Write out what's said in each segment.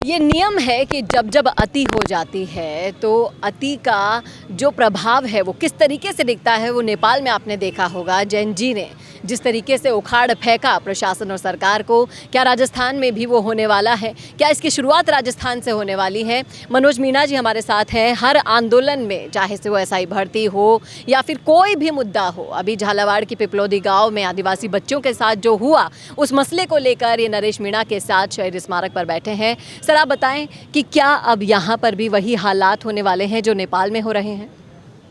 ये नियम है कि जब जब अति हो जाती है तो अति का जो प्रभाव है वो किस तरीके से दिखता है वो नेपाल में आपने देखा होगा। जैन जी ने जिस तरीके से उखाड़ फेंका प्रशासन और सरकार को, क्या राजस्थान में भी वो होने वाला है? क्या इसकी शुरुआत राजस्थान से होने वाली है? मनोज मीणा जी हमारे साथ हैं। हर आंदोलन में, चाहे से वो एसआई भर्ती हो या फिर कोई भी मुद्दा हो, अभी झालावाड़ की पिपलोदी गाँव में आदिवासी बच्चों के साथ जो हुआ उस मसले को लेकर ये नरेश मीणा के साथ शहीद स्मारक पर बैठे हैं। सर, आप बताएं कि क्या अब यहाँ पर भी वही हालात होने वाले हैं जो नेपाल में हो रहे हैं?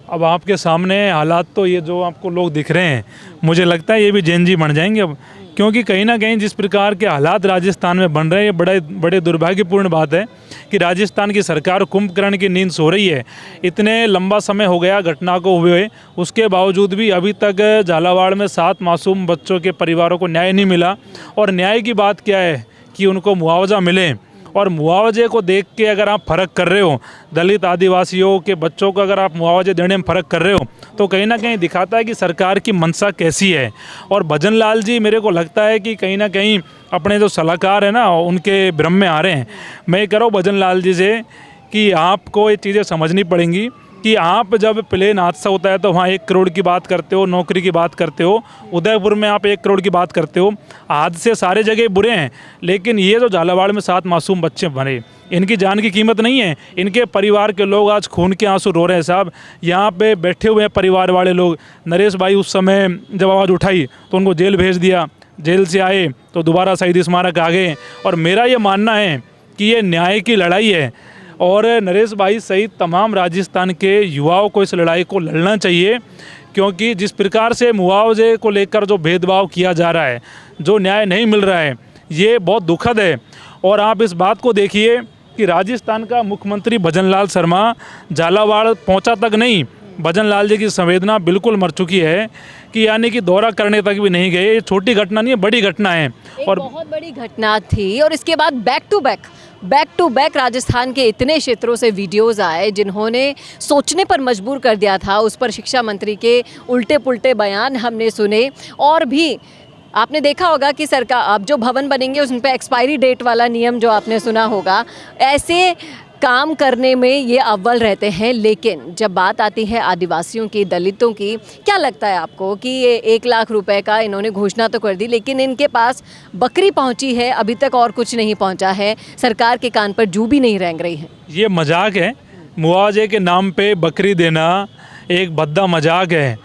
अब आपके सामने हालात तो ये जो आपको लोग दिख रहे हैं, मुझे लगता है ये भी जैन जी बन जाएंगे अब, क्योंकि कहीं ना कहीं जिस प्रकार के हालात राजस्थान में बन रहे हैं, ये बड़े दुर्भाग्यपूर्ण बात है कि राजस्थान की सरकार कुंभकर्ण की नींद सो रही है। इतने लंबा समय हो गया घटना को हुए, उसके बावजूद भी अभी तक झालावाड़ में 7 मासूम बच्चों के परिवारों को न्याय नहीं मिला। और न्याय की बात क्या है कि उनको मुआवजा मिले, और मुआवजे को देख के अगर आप फ़र्क कर रहे हो, दलित आदिवासियों के बच्चों को अगर आप मुआवजे देने में फ़र्क कर रहे हो, तो कहीं ना कहीं दिखाता है कि सरकार की मंशा कैसी है। और भजन लाल जी, मेरे को लगता है कि कहीं ना कहीं अपने जो सलाहकार हैं ना, उनके भ्रम में आ रहे हैं। मैं कह रहा हूँ भजन लाल जी से कि आपको ये चीज़ें समझनी पड़ेंगी कि आप जब प्लेन हादसा होता है तो वहाँ 1 करोड़ की बात करते हो, नौकरी की बात करते हो, उदयपुर में आप 1 करोड़ की बात करते हो। हादसे सारे जगह बुरे हैं, लेकिन ये जो झालावाड़ में 7 मासूम बच्चे मरे, इनकी जान की कीमत नहीं है। इनके परिवार के लोग आज खून के आंसू रो रहे हैं साहब। यहाँ पे बैठे हुए हैं परिवार वाले लोग। नरेश भाई उस समय जब आवाज़ उठाई तो उनको जेल भेज दिया, जेल से आए तो दोबारा शहीद स्मारक आ गए। और मेरा ये मानना है कि ये न्याय की लड़ाई है, और नरेश भाई सहित तमाम राजस्थान के युवाओं को इस लड़ाई को लड़ना चाहिए, क्योंकि जिस प्रकार से मुआवजे को लेकर जो भेदभाव किया जा रहा है, जो न्याय नहीं मिल रहा है, ये बहुत दुखद है। और आप इस बात को देखिए कि राजस्थान का मुख्यमंत्री भजन लाल शर्मा झालावाड़ पहुंचा तक नहीं, भजन लाल जी की संवेदना बिल्कुल मर चुकी है कि यानी कि दौरा करने तक भी नहीं गए। ये छोटी घटना नहीं है, बड़ी घटना है और बहुत बड़ी घटना थी। और इसके बाद बैक टू बैक राजस्थान के इतने क्षेत्रों से वीडियोस आए जिन्होंने सोचने पर मजबूर कर दिया था। उस पर शिक्षा मंत्री के उल्टे पुल्टे बयान हमने सुने। और भी आपने देखा होगा कि सरकार अब जो भवन बनेंगे उन पर एक्सपायरी डेट वाला नियम जो आपने सुना होगा। ऐसे काम करने में ये अव्वल रहते हैं। लेकिन जब बात आती है आदिवासियों की, दलितों की, क्या लगता है आपको कि ये 1 लाख रुपए का इन्होंने घोषणा तो कर दी, लेकिन इनके पास बकरी पहुंची है, अभी तक और कुछ नहीं पहुंचा है, सरकार के कान पर जू भी नहीं रेंग रही है? ये मजाक है। मुआवजे के नाम पे बकरी देना एक भद्दा मजाक है।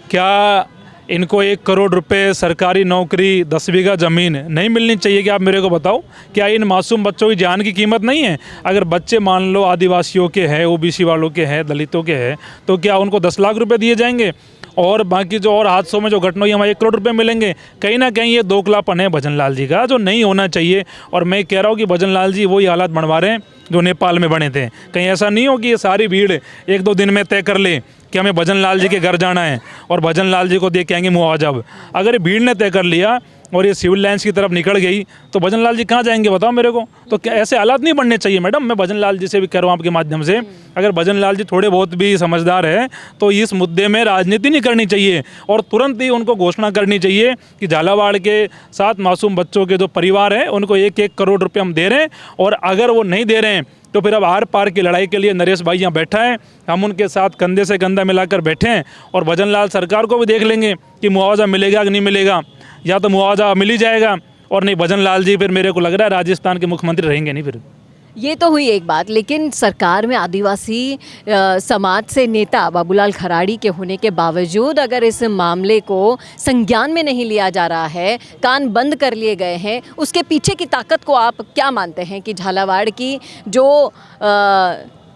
क्या इनको 1 करोड़ रुपए, सरकारी नौकरी, 10 बीघा ज़मीन नहीं मिलनी चाहिए? कि आप मेरे को बताओ, क्या इन मासूम बच्चों की जान की कीमत नहीं है? अगर बच्चे मान लो आदिवासियों के हैं, ओबीसी वालों के हैं, दलितों के हैं, तो क्या उनको 10 लाख रुपए दिए जाएंगे? और बाकी जो और हादसों में जो घटना हुई, हमें 1 करोड़ रुपए मिलेंगे? कहीं ना कहीं ये दोगलापन है भजन लाल जी का, जो नहीं होना चाहिए। और मैं कह रहा हूँ कि भजन लाल जी वही हालात बनवा रहे हैं जो नेपाल में बने थे। कहीं ऐसा नहीं हो कि ये सारी भीड़ 1-2 दिन में तय कर ले कि हमें भजन लाल जी के घर जाना है और भजन लाल जी को दे के आएंगे मुआवजा। अगर भीड़ ने तय कर लिया और ये सिविल लाइन्स की तरफ निकल गई तो भजन लाल जी कहाँ जाएंगे बताओ मेरे को? तो क्या ऐसे हालात नहीं बनने चाहिए मैडम? मैं भजन लाल जी से भी कह रहा हूँ आपके माध्यम से, अगर भजन लाल जी थोड़े बहुत भी समझदार है तो इस मुद्दे में राजनीति नहीं करनी चाहिए और तुरंत ही उनको घोषणा करनी चाहिए कि झालावाड़ के 7 मासूम बच्चों के जो परिवार हैं उनको 1-1 करोड़ रुपये हम दे रहे हैं। और अगर वो नहीं दे रहे हैं तो फिर अब आर पार की लड़ाई के लिए नरेश भाई यहाँ बैठा है, हम उनके साथ कंधे से कंधा मिलाकर बैठे हैं। और भजन लाल सरकार को भी देख लेंगे कि मुआवजा मिलेगा कि नहीं मिलेगा, या तो मुआवजा मिल ही जाएगा और नहीं भजन लाल जी फिर मेरे को लग रहा है राजस्थान के मुख्यमंत्री रहेंगे नहीं। फिर ये तो हुई एक बात, लेकिन सरकार में आदिवासी समाज से नेता बाबूलाल खराड़ी के होने के बावजूद अगर इस मामले को संज्ञान में नहीं लिया जा रहा है, कान बंद कर लिए गए हैं, उसके पीछे की ताकत को आप क्या मानते हैं कि झालावाड़ की जो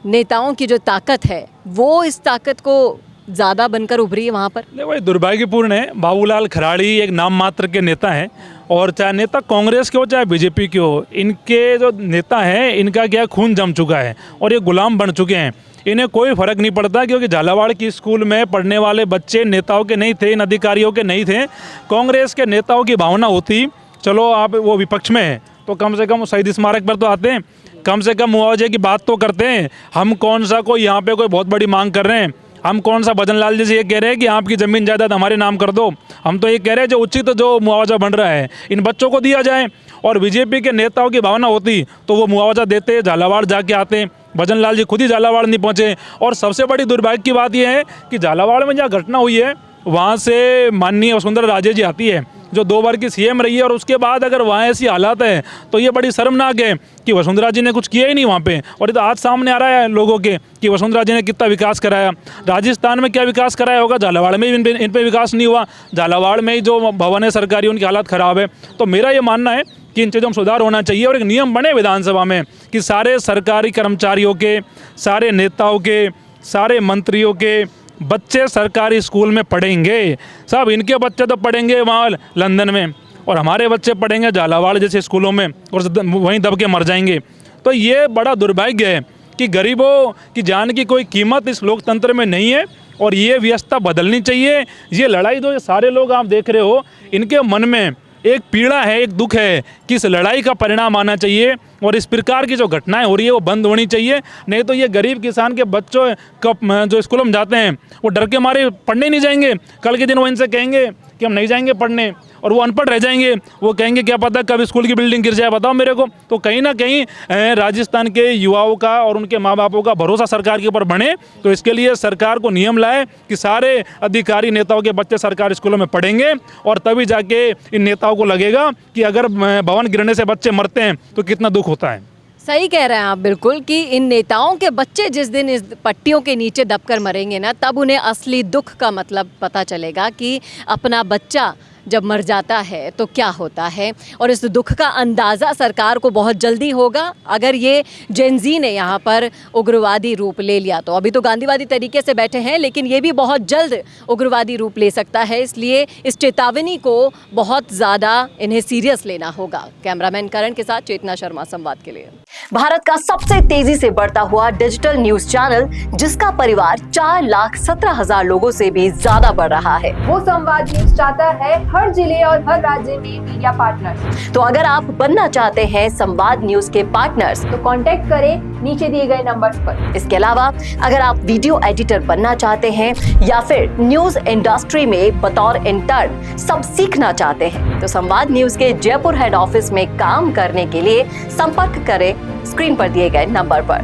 नेताओं की जो ताकत है वो इस ताकत को ज़्यादा बनकर उभरी है वहाँ पर? नहीं, वही दुर्भाग्यपूर्ण है। बाबूलाल खराड़ी एक नाम मात्र के नेता हैं, और चाहे नेता कांग्रेस के हो चाहे बीजेपी के हो, इनके जो नेता हैं इनका क्या खून जम चुका है और ये गुलाम बन चुके हैं। इन्हें कोई फ़र्क नहीं पड़ता, क्योंकि झालावाड़ की स्कूल में पढ़ने वाले बच्चे नेताओं के नहीं थे, इन अधिकारियों के नहीं थे। कांग्रेस के नेताओं की भावना होती, चलो आप वो विपक्ष में हैं तो कम से कम शहीद स्मारक पर तो आते हैं, कम से कम मुआवजे की बात तो करते हैं। हम कौन सा कोई यहाँ पे कोई बहुत बड़ी मांग कर रहे हैं? हम कौन सा भजन लाल जी से ये कह रहे हैं कि आपकी ज़मीन जायदाद हमारे नाम कर दो? हम तो ये कह रहे हैं जो उचित जो मुआवजा बन रहा है इन बच्चों को दिया जाए। और बीजेपी के नेताओं की भावना होती तो वो मुआवजा देते, झालावाड़ जाके आते। भजन लाल जी खुद ही झालावाड़ नहीं पहुँचे। और सबसे बड़ी दुर्भाग्य की बात यह है कि झालावाड़ में जहाँ घटना हुई है वहाँ से माननीय वसुंधरा राजे जी आती है, जो 2 बार की सीएम रही है, और उसके बाद अगर वहाँ ऐसी हालात है तो ये बड़ी शर्मनाक है कि वसुंधरा जी ने कुछ किया ही नहीं वहाँ पे। और ये तो आज सामने आ रहा है लोगों के कि वसुंधरा जी ने कितना विकास कराया। राजस्थान में क्या विकास कराया होगा, झालावाड़ में भी इन पे विकास नहीं हुआ। झालावाड़ में ही जो भवन है सरकारी उनकी हालत ख़राब है। तो मेरा ये मानना है कि इन चीज़ों में सुधार होना चाहिए और एक नियम बने विधानसभा में कि सारे सरकारी कर्मचारियों के, सारे नेताओं के, सारे मंत्रियों के बच्चे सरकारी स्कूल में पढ़ेंगे। सब इनके बच्चे तो पढ़ेंगे वहाँ लंदन में, और हमारे बच्चे पढ़ेंगे झालावाड़ जैसे स्कूलों में, और वहीं दब के मर जाएंगे। तो ये बड़ा दुर्भाग्य है कि गरीबों की जान की कोई कीमत इस लोकतंत्र में नहीं है, और ये व्यवस्था बदलनी चाहिए। ये लड़ाई जो ये सारे लोग आप देख रहे हो, इनके मन में एक पीड़ा है, एक दुख है कि इस लड़ाई का परिणाम आना चाहिए, और इस प्रकार की जो घटनाएं हो रही है वो बंद होनी चाहिए। नहीं तो ये गरीब किसान के बच्चों जो स्कूलों में जाते हैं वो डर के मारे पढ़ने नहीं जाएंगे। कल के दिन वो इनसे कहेंगे कि हम नहीं जाएंगे पढ़ने, और वो अनपढ़ रह जाएंगे। वो कहेंगे क्या पता कब स्कूल की बिल्डिंग गिर जाए, बताओ मेरे को। तो कहीं ना कहीं राजस्थान के युवाओं का और उनके माँ बापों का भरोसा सरकार के ऊपर बने। तो इसके लिए सरकार को नियम लाए कि सारे अधिकारी नेताओं के बच्चे सरकारी स्कूलों में पढ़ेंगे, और तभी जाके इन नेताओं को लगेगा कि अगर भवन गिरने से बच्चे मरते हैं तो कितना दुख होता है। सही कह रहे हैं आप बिल्कुल कि इन नेताओं के बच्चे जिस दिन इस पट्टियों के नीचे दबकर मरेंगे ना, तब उन्हें असली दुख का मतलब पता चलेगा कि अपना बच्चा जब मर जाता है तो क्या होता है। और इस दुख का अंदाज़ा सरकार को बहुत जल्दी होगा अगर ये जेनजी ने यहाँ पर उग्रवादी रूप ले लिया तो। अभी तो गांधीवादी तरीके से बैठे हैं, लेकिन ये भी बहुत जल्द उग्रवादी रूप ले सकता है। इसलिए इस चेतावनी को बहुत ज़्यादा इन्हें सीरियस लेना होगा। कैमरामैन करण के साथ चेतना शर्मा, संवाद के लिए। भारत का सबसे तेजी से बढ़ता हुआ डिजिटल न्यूज चैनल, जिसका परिवार 4,17,000 लोगों से भी ज्यादा बढ़ रहा है, वो संवाद न्यूज चाहता है हर जिले और हर राज्य में मीडिया पार्टनर्स। तो अगर आप बनना चाहते हैं संवाद न्यूज के पार्टनर्स तो कांटेक्ट करें नीचे दिए गए नंबर पर। इसके अलावा अगर आप वीडियो एडिटर बनना चाहते हैं या फिर न्यूज इंडस्ट्री में बतौर इंटर्न सब सीखना चाहते हैं तो संवाद न्यूज के जयपुर हेड ऑफिस में काम करने के लिए संपर्क करें स्क्रीन पर दिए गए नंबर पर।